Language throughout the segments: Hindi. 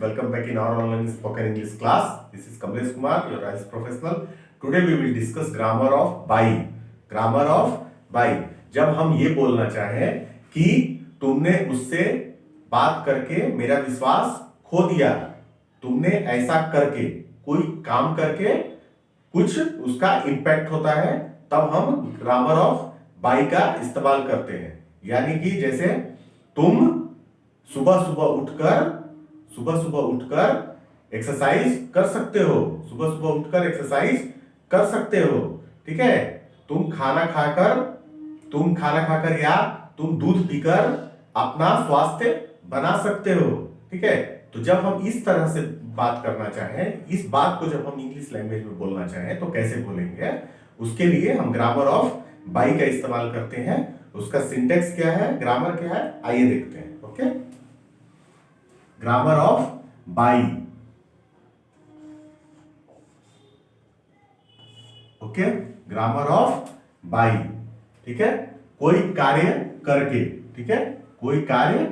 Welcome back in our online spoken English class. This is Kamlesh Kumar, your IELTS professional. Today we will discuss grammar of by. Grammar of by. जब हम ये बोलना चाहें कि तुमने उससे बात करके मेरा विश्वास खो दिया, तुमने ऐसा करके कोई काम करके कुछ उसका इम्पैक्ट होता है, तब हम ग्रामर ऑफ बाई का इस्तेमाल करते हैं। यानी कि जैसे तुम सुबह सुबह उठकर एक्सरसाइज कर सकते हो, सुबह सुबह उठकर एक्सरसाइज कर सकते हो, ठीक है। तुम खाना खाकर या तुम दूध पीकर अपना स्वास्थ्य बना सकते हो, ठीक है। तो जब हम इस तरह से बात करना चाहें, इस बात को जब हम इंग्लिश लैंग्वेज में बोलना चाहें तो कैसे बोलेंगे, उसके लिए हम ग्रामर ऑफ बाई का इस्तेमाल करते हैं। उसका सिंटेक्स क्या है, ग्रामर क्या है, आइए देखते हैं। Okay, grammar of by. Okay, grammar of by, ठीक है। कोई कार्य करके, ठीक है, कोई कार्य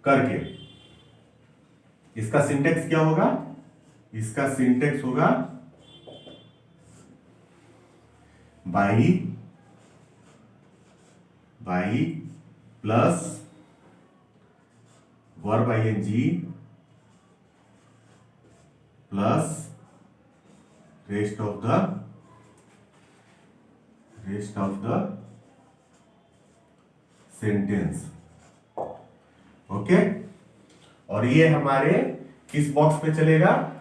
करके। इसका सिंटेक्स क्या होगा, इसका सिंटेक्स होगा by plus verb ING plus rest of the sentence. Okay, और ये हमारे किस बॉक्स में चलेगा,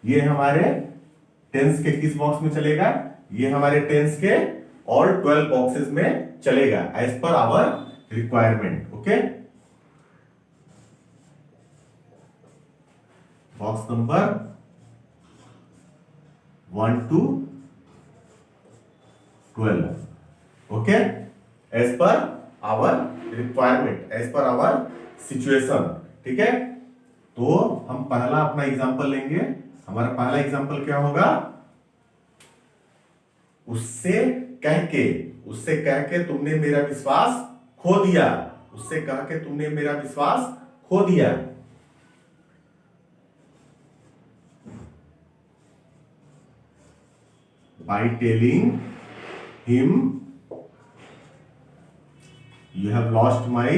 ये हमारे टेंस के किस बॉक्स में चलेगा, ये हमारे टेंस के ऑल 12 बॉक्सेस में चलेगा as per our requirement. Okay, box number 1 to 12। Okay, as per our requirement, as per our situation, ठीक है। तो हम पहला अपना एग्जांपल लेंगे। हमारा पहला एग्जांपल क्या होगा, उससे कह के तुमने मेरा विश्वास खो दिया, उससे कह के तुमने मेरा विश्वास खो दिया। By telling him you have lost my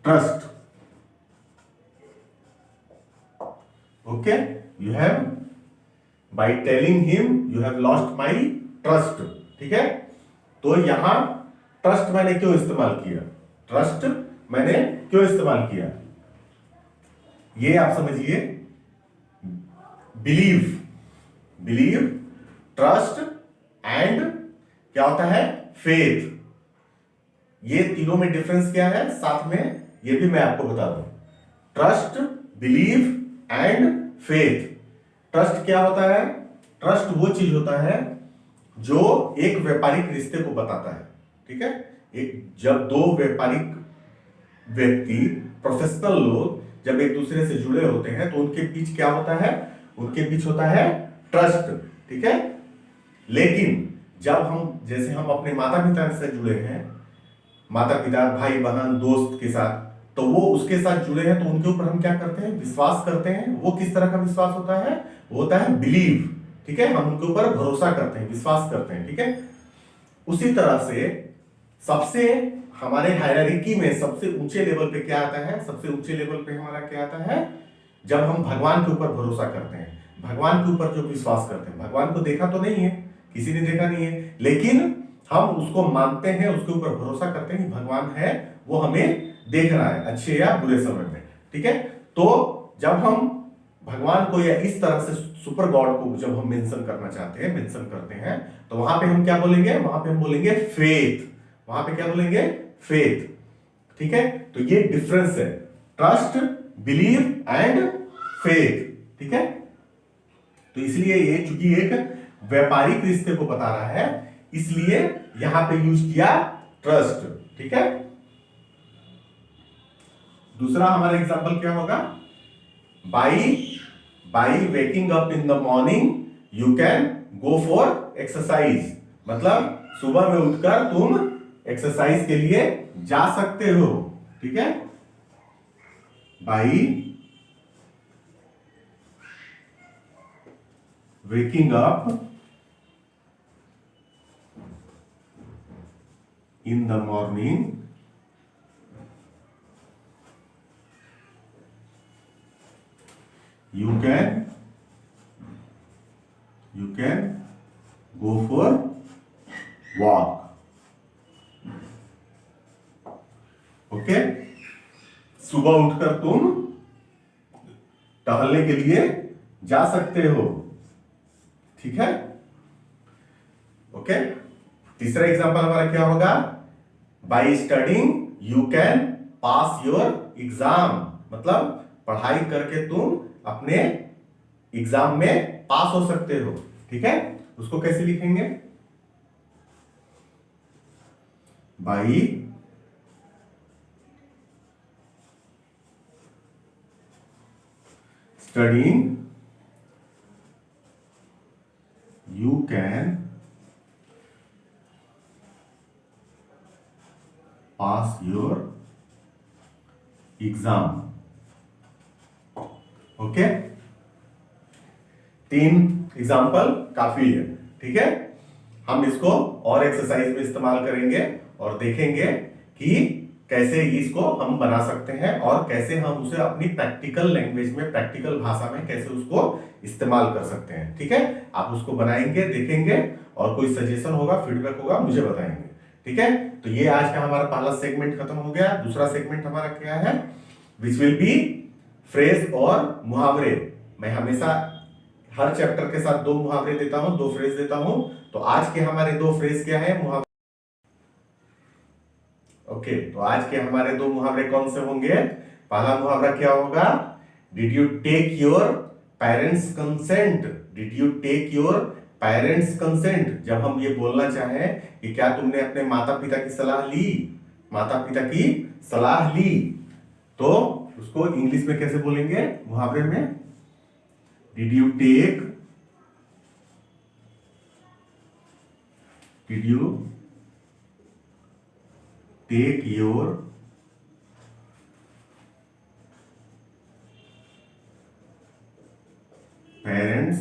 trust। Okay, by telling him you have lost my trust, ठीक है। तो यहां ट्रस्ट मैंने क्यों इस्तेमाल किया, ये आप समझिए। बिलीव, ट्रस्ट एंड क्या होता है, फेथ। ये तीनों में डिफरेंस क्या है, साथ में ये भी मैं आपको बता दूं। Trust, believe and faith. Trust क्या होता है, ट्रस्ट वो चीज होता है जो एक व्यापारिक रिश्ते को बताता है, ठीक है। जब दो व्यापारिक व्यक्ति, प्रोफेशनल लोग जब एक दूसरे से जुड़े होते हैं तो उनके बीच क्या होता है, उनके बीच होता है ट्रस्ट, ठीक है। लेकिन जब जैसे हम अपने माता पिता से जुड़े हैं, माता पिता, भाई बहन, दोस्त के साथ, तो वो उसके साथ जुड़े हैं तो उनके ऊपर हम क्या करते हैं, विश्वास करते हैं। वो किस तरह का विश्वास होता है, वो होता है बिलीव, ठीक है। हम उनके ऊपर भरोसा करते हैं, विश्वास करते हैं, ठीक है। उसी तरह से सबसे हमारे हायरार्की में सबसे ऊंचे लेवल पे क्या आता है, सबसे ऊंचे लेवल पे हमारा क्या आता है, जब हम भगवान के ऊपर भरोसा करते हैं, भगवान के ऊपर जो विश्वास करते हैं। भगवान को देखा तो नहीं है, किसी ने देखा नहीं है, लेकिन हम उसको मानते हैं, उसके ऊपर भरोसा करते हैं कि भगवान है, वो हमें देख रहा है अच्छे या बुरे समय में, ठीक है। तो जब हम भगवान को या इस तरह से सुपर गॉड को जब हम मेंशन करते हैं, तो वहां पे हम क्या बोलेंगे, वहां पे हम बोलेंगे फेथ। वहां पे क्या बोलेंगे, फेथ, ठीक है। तो ये डिफरेंस है, ट्रस्ट, बिलीव एंड फेथ, ठीक है। तो इसलिए ये चूंकि एक व्यापारिक रिश्ते को बता रहा है, इसलिए यहां पे यूज किया ट्रस्ट, ठीक है। दूसरा हमारा एग्जांपल क्या होगा, by waking up in the morning you can go for exercise. मतलब सुबह में उठकर तुम एक्सरसाइज के लिए जा सकते हो, ठीक है। By waking up in the morning, you can go for walk. Okay, सुबह उठकर तुम टहलने के लिए जा सकते हो, ठीक है। ओके, तीसरा एग्जांपल हमारा क्या होगा? By studying you can pass your exam, मतलब पढ़ाई करके तुम अपने एग्जाम में पास हो सकते हो, ठीक है। उसको कैसे लिखेंगे? By studying you can pass your exam. Okay, 3 example काफी है, ठीक है। हम इसको और एक्सरसाइज में इस्तेमाल करेंगे और देखेंगे कि कैसे इसको हम बना सकते हैं और कैसे हम उसे अपनी प्रैक्टिकल लैंग्वेज में, प्रैक्टिकल भाषा में कैसे उसको इस्तेमाल कर सकते हैं, ठीक है। आप उसको बनाएंगे, देखेंगे और कोई सजेशन होगा, फीडबैक होगा, मुझे बताएंगे, ठीक है। तो ये आज का हमारा पहला सेगमेंट खत्म हो गया। दूसरा सेगमेंट हमारा क्या है? विच विल बी फ्रेज और मुहावरे। मैं हमेशा हर चैप्टर के साथ 2 मुहावरे देता हूं, 2 फ्रेज देता हूं। तो आज के हमारे 2 फ्रेज क्या है? मुहावरे। ओके, तो आज के हमारे 2 मुहावरे कौन से होंगे? पहला मुहावरा क्या होगा? Did you take your parents consent? Did you take your parents consent? जब हम ये बोलना चाहें कि क्या तुमने अपने माता पिता की सलाह ली, माता पिता की सलाह ली, तो उसको इंग्लिश में कैसे बोलेंगे मुहावरे में? Did you take your parents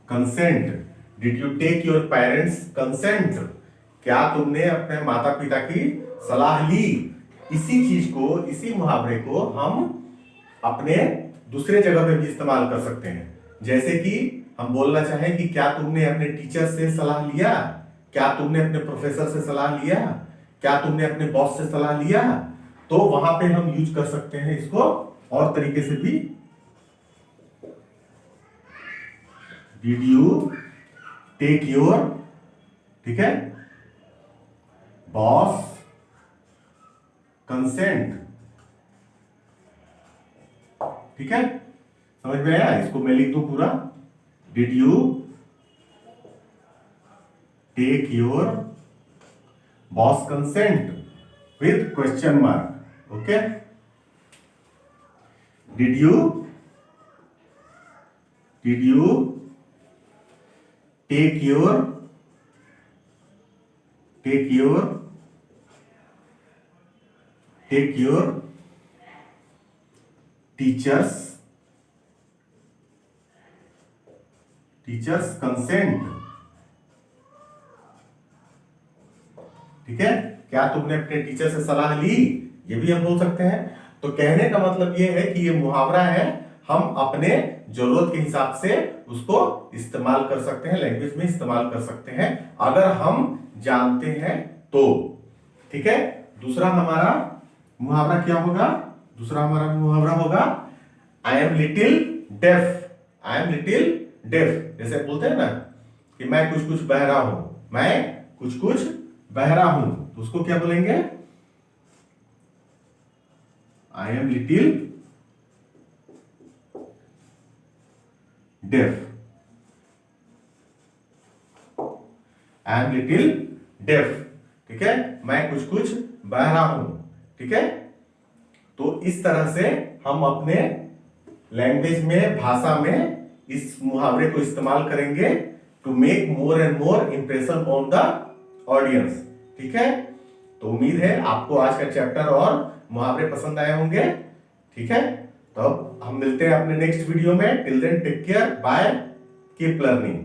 consent? Did you take your parents consent? क्या तुमने अपने माता पिता की सलाह ली? इसी चीज को, इसी मुहावरे को हम अपने दूसरे जगह पे भी इस्तेमाल कर सकते हैं। जैसे कि हम बोलना चाहें कि क्या तुमने अपने टीचर से सलाह लिया, क्या तुमने अपने प्रोफेसर से सलाह लिया, क्या तुमने अपने बॉस से सलाह लिया, तो वहां पे हम यूज कर सकते हैं इसको और तरीके से भी। डिड यू टेक योर, ठीक है, बॉस कंसेंट, ठीक है। समझ में आया? इसको मैं लिख दूं पूरा। Did you take your boss consent with question mark. Okay, did you take your teachers consent, ठीक है। क्या तुमने अपने टीचर से सलाह ली? ये भी हम बोल सकते हैं। तो कहने का मतलब ये है कि ये मुहावरा है, हम अपने जरूरत के हिसाब से उसको इस्तेमाल कर सकते हैं, लैंग्वेज में इस्तेमाल कर सकते हैं अगर हम जानते हैं तो, ठीक है। दूसरा हमारा मुहावरा क्या होगा? दूसरा हमारा मुहावरा होगा I am little deaf. I am little deaf, जैसे बोलते हैं ना कि मैं कुछ कुछ बहरा हूं, मैं कुछ कुछ बहरा हूं, तो उसको क्या बोलेंगे? I am little deaf. I am little deaf, ठीक है, मैं कुछ कुछ बहरा हूं, ठीक है। तो इस तरह से हम अपने लैंग्वेज में, भाषा में इस मुहावरे को इस्तेमाल करेंगे to make more and more impression on the audience. ठीक है, तो उम्मीद है आपको आज का चैप्टर और मुहावरे पसंद आए होंगे। ठीक है, तो अब हम मिलते हैं अपने नेक्स्ट वीडियो में। Till then take care, bye, keep learning.